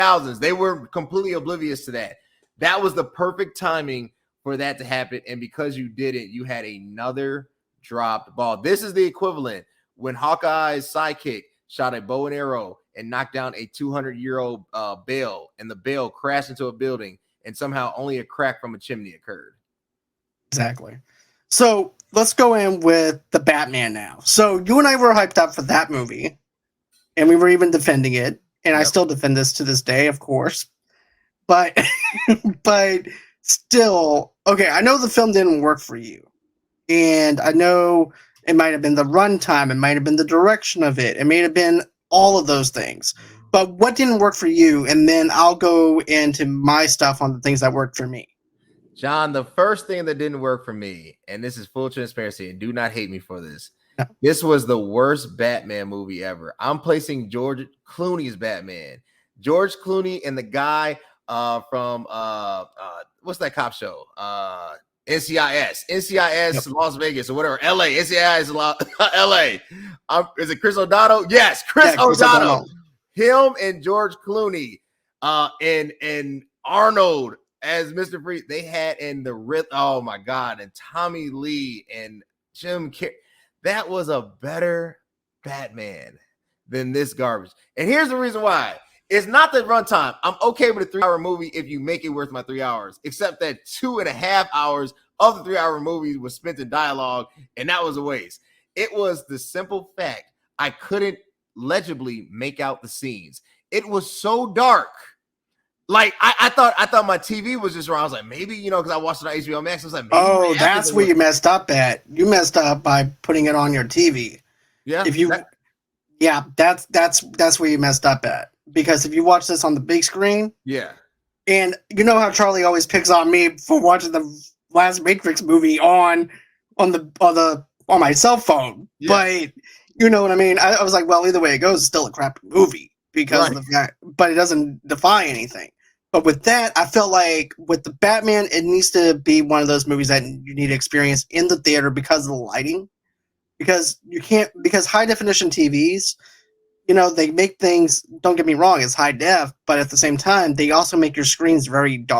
thousands. They were completely oblivious to that. That was the perfect timing for that to happen. And because you did it, you had another dropped ball. This is the equivalent when Hawkeye's sidekick shot a bow and arrow and knocked down a 200-year-old bale, and the bale crashed into a building, and somehow only a crack from a chimney occurred. Exactly. So let's go in with the Batman now. So you and I were hyped up for that movie, and we were even defending it, and I still defend this to this day, of course. But but still, okay, I know the film didn't work for you. And I know it might have been the runtime, it might have been the direction of it, it may have been all of those things. But what didn't work for you? And then I'll go into my stuff on the things that worked for me. John, the first thing that didn't work for me, and this is full transparency, and do not hate me for this. No. This was the worst Batman movie ever. I'm placing George Clooney's Batman. George Clooney and the guy from what's that cop show? NCIS, yep. Las Vegas or whatever. LA, NCIS, LA. Is it Chris O'Donnell? Yes, Chris O'Donnell. Him and George Clooney and Arnold as Mr. Freeze. They had in the oh my God, and Tommy Lee and Jim Carrey. That was a better Batman than this garbage. And here's the reason why. It's not the runtime. I'm okay with a 3-hour movie if you make it worth my 3 hours, except that 2.5 hours of the 3-hour movie was spent in dialogue, and that was a waste. It was the simple fact I couldn't legibly make out the scenes. It was so dark. Like I thought my TV was just wrong. I was like, maybe, because I watched it on HBO Max. I was like, maybe oh, that's where you messed up at. You messed up by putting it on your TV. Yeah. That's where you messed up at. Because if you watch this on the big screen, yeah, and you know how Charlie always picks on me for watching the last Matrix movie on my cell phone, yeah. But you know what I mean. I was like, well, either way it goes, it's still a crappy movie because of the fact, but it doesn't defy anything. But with that, I felt like with the Batman, it needs to be one of those movies that you need to experience in the theater because of the lighting, because high definition TVs. They make things, don't get me wrong, it's high def, but at the same time, they also make your screens very dark.